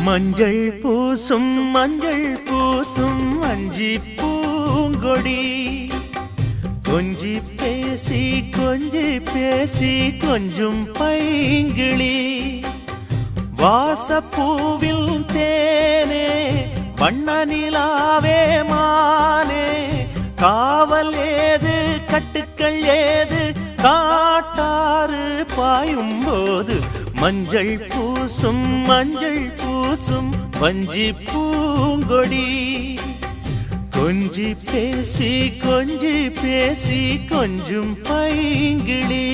மஞ்சள் பூசும் அஞ்சி பூங்கொடி கொஞ்சி பேசி கொஞ்சும் பைங்கிளி வாசப்பூவில் தேனே வண்ண நிலாவே மானே காவல் ஏது கட்டுக்கள் ஏது காட்டாறு பாயும் போது மஞ்சள் பூசும் வஞ்சி பூங்கொடி கொஞ்சி பேசி கொஞ்சும் பைங்கிளி